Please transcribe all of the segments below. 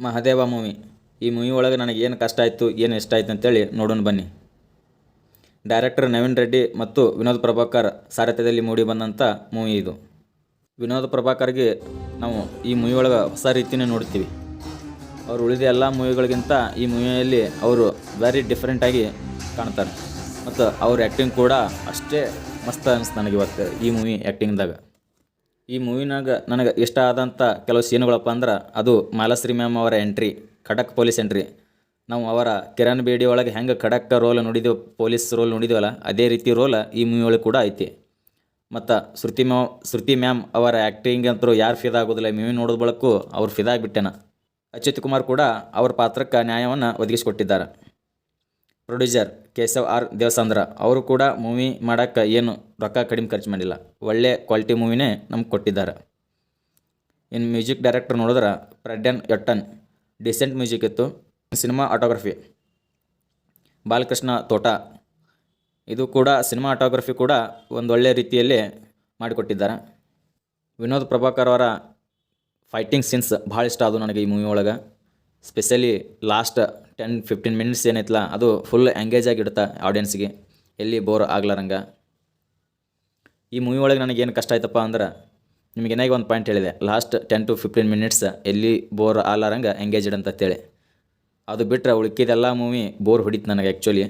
Mahadeva movie. ಈ movie ಒಳಗೆ ನನಗೆ ಏನು ಕಷ್ಟ ಆಯಿತು, ಏನು ಇಷ್ಟ ಆಯ್ತು ಅಂತೇಳಿ ನೋಡೋಣ ಬನ್ನಿ. ಡೈರೆಕ್ಟರ್ ನವೀನ್ ರೆಡ್ಡಿ ಮತ್ತು ವಿನೋದ್ ಪ್ರಭಾಕರ್ ಸಾರಥ್ಯದಲ್ಲಿ ಮೂಡಿ ಬಂದಂಥ ಮೂವಿ ಇದು. ವಿನೋದ್ ಪ್ರಭಾಕರ್ಗೆ ನಾವು ಈ ಮೂವಿ ಒಳಗೆ ಹೊಸ ರೀತಿಯೇ ನೋಡ್ತೀವಿ. ಅವರು ಉಳಿದ ಎಲ್ಲ ಮೂವಿಗಳಿಗಿಂತ ಈ ಮೂವಿಯಲ್ಲಿ ಅವರು ವೆರಿ ಡಿಫ್ರೆಂಟಾಗಿ ಕಾಣ್ತಾರೆ ಮತ್ತು ಅವ್ರ ಆ್ಯಕ್ಟಿಂಗ್ ಕೂಡ ಅಷ್ಟೇ ಮಸ್ತ್ ಅನಿಸ್ತು ನನಗೆ ಇವತ್ತು ಈ ಮೂವಿ ಆ್ಯಕ್ಟಿಂಗ್ದಾಗ. ಈ ಮೂವಿನಾಗ ನನಗೆ ಇಷ್ಟ ಆದಂಥ ಕೆಲವು ಸೀನುಗಳಪ್ಪ ಅಂದ್ರೆ ಅದು ಮಾಲಾಶ್ರೀ ಮ್ಯಾಮ್ ಅವರ ಎಂಟ್ರಿ, ಖಡಕ್ ಪೊಲೀಸ್ ಎಂಟ್ರಿ. ನಾವು ಅವರ ಕಿರಣ್ ಬೇಡಿ ಒಳಗೆ ಹೆಂಗೆ ಖಡಕ್ ರೋಲ್ ನೋಡಿದೆವು, ಪೊಲೀಸ್ ರೋಲ್ ನೋಡಿದೇವಲ್ಲ, ಅದೇ ರೀತಿ ರೋಲ್ ಈ ಮೂವಿ ಒಳಗೆ ಕೂಡ ಐತಿ. ಮತ್ತು ಶ್ರುತಿ ಮ್ಯಾಮ್ ಅವರ ಆ್ಯಕ್ಟಿಂಗ್ ಅಂತೂ ಯಾರು ಫಿದಾ ಆಗೋದಿಲ್ಲ. ಈ ಮೂವಿ ನೋಡೋದು ಬಳಕು ಅವ್ರು ಫಿದಾ ಆಗಿಬಿಟ್ಟೆನ. ಅಚ್ಯುತ್ ಕುಮಾರ್ ಕೂಡ ಅವ್ರ ಪಾತ್ರಕ್ಕೆ ನ್ಯಾಯವನ್ನು ಒದಗಿಸಿಕೊಟ್ಟಿದ್ದಾರೆ. ಪ್ರೊಡ್ಯೂಸರ್ ಕೇಶವ್ ಆರ್ ದೇವಸಂದ್ರ ಅವರು ಕೂಡ ಮೂವಿ ಮಾಡೋಕ್ಕೆ ಏನು ರೊಕ್ಕ ಕಡಿಮೆ ಖರ್ಚು ಮಾಡಿಲ್ಲ, ಒಳ್ಳೆ ಕ್ವಾಲಿಟಿ ಮೂವಿನೇ ನಮ್ಗೆ ಕೊಟ್ಟಿದ್ದಾರೆ. ಇನ್ನು ಮ್ಯೂಸಿಕ್ ಡೈರೆಕ್ಟರ್ ನೋಡಿದ್ರೆ ಪ್ರಡ್ಯನ್ ಯಟ್ಟನ್, ಡಿಸೆಂಟ್ ಮ್ಯೂಸಿಕ್ ಇತ್ತು. ಸಿನಿಮಾ ಆಟೋಗ್ರಫಿ ಬಾಲಕೃಷ್ಣ ತೋಟ, ಇದು ಕೂಡ ಸಿನಿಮಾ ಆಟೋಗ್ರಫಿ ಕೂಡ ಒಂದೊಳ್ಳೆ ರೀತಿಯಲ್ಲಿ ಮಾಡಿಕೊಟ್ಟಿದ್ದಾರೆ. ವಿನೋದ್ ಪ್ರಭಾಕರ್ ಅವರ ಫೈಟಿಂಗ್ ಸೀನ್ಸ್ ಭಾಳ ಇಷ್ಟ ಅದು ನನಗೆ ಈ ಮೂವಿ ಒಳಗೆ. ಸ್ಪೆಷಲಿ ಲಾಸ್ಟ್ 10-15 ಮಿನಿಟ್ಸ್ ಏನೈತಲ್ಲ, ಅದು ಫುಲ್ ಎಂಗೇಜ್ ಆಗಿಡುತ್ತೆ ಆಡಿಯನ್ಸ್ಗೆ, ಎಲ್ಲಿ ಬೋರ್ ಆಗ್ಲಾರಂಗೆ. ಈ ಮೂವಿ ಒಳಗೆ ನನಗೇನು ಕಷ್ಟ ಆಯ್ತಪ್ಪ ಅಂದ್ರೆ, ನಿಮಗೆ ಏನಾಗಿ ಒಂದು ಪಾಯಿಂಟ್ ಹೇಳಿದೆ, ಲಾಸ್ಟ್ 10-15 ಮಿನಿಟ್ಸ್ ಎಲ್ಲಿ ಬೋರ್ ಆಗ್ಲಾರಂಗೆ ಎಂಗೇಜ್ಡ್ ಅಂತೇಳಿ. ಅದು ಬಿಟ್ಟರೆ ಉಳ್ಕಿದೆಲ್ಲ ಮೂವಿ ಬೋರ್ ಹೊಡಿತು ನನಗೆ. ಆ್ಯಕ್ಚುಲಿ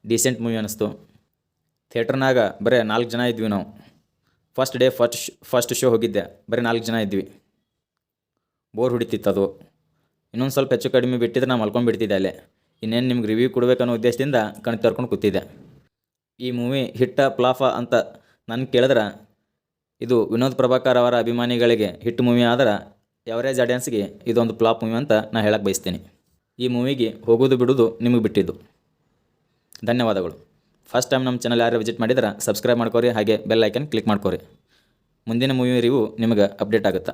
ಡೀಸೆಂಟ್ ಮೂವಿ ಅನ್ನಿಸ್ತು. ಥಿಯೇಟ್ರ್ನಾಗ ಬರೀ 4 ಜನ ಇದ್ವಿ ನಾವು. ಫಸ್ಟ್ ಡೇ ಫಸ್ಟ್ ಶೋ ಹೋಗಿದ್ದೆ, ಬರೀ 4 ಜನ ಇದ್ವಿ. ಬೋರ್ ಹೊಡಿತಿತ್ತು ಅದು. ಇನ್ನೊಂದು ಸ್ವಲ್ಪ ಹೆಚ್ಚು ಕಡಿಮೆ ಬಿಟ್ಟಿದ್ರೆ ನಾನು ಮಲ್ಕೊಂಡ್ಬಿಡ್ತಿದ್ದೆ ಅಲ್ಲೇ. ಇನ್ನೇನು ನಿಮ್ಗೆ ರಿವ್ಯೂ ಕೊಡಬೇಕನ್ನೋ ಉದ್ದೇಶದಿಂದ ಕಣ್ ತೆರ್ಕೊಂಡು ಕೂತಿದ್ದೆ. ಈ ಮೂವಿ ಹಿಟ್ಟ ಫ್ಲಾಫ ಅಂತ ನಾನು ಕೇಳಿದ್ರೆ, ಇದು ವಿನೋದ್ ಪ್ರಭಾಕರ್ ಅವರ ಅಭಿಮಾನಿಗಳಿಗೆ ಹಿಟ್ ಮೂವಿ ಆದ್ರೆ, ಎವರೇಜ್ ಆಡಿಯನ್ಸ್ಗೆ ಇದೊಂದು ಫ್ಲಾಪ್ ಮೂವಿ ಅಂತ ನಾನು ಹೇಳಕ್ಕೆ ಬಯಸ್ತೀನಿ. ಈ ಮೂವಿಗೆ ಹೋಗೋದು ಬಿಡೋದು ನಿಮಗೆ ಬಿಟ್ಟಿದ್ದು. ಧನ್ಯವಾದಗಳು. ಫಸ್ಟ್ ಟೈಮ್ ನಮ್ಮ ಚಾನಲ್ ಯಾರು ವಿಸಿಟ್ ಮಾಡಿದ್ರೆ ಸಬ್ಸ್ಕ್ರೈಬ್ ಮಾಡ್ಕೊರಿ, ಹಾಗೆ ಬೆಲ್ ಐಕನ್ ಕ್ಲಿಕ್ ಮಾಡ್ಕೊರಿ. ಮುಂದಿನ ಮೂವಿ ರಿವ್ಯೂ ನಿಮಗೆ ಅಪ್ಡೇಟ್ ಆಗುತ್ತೆ.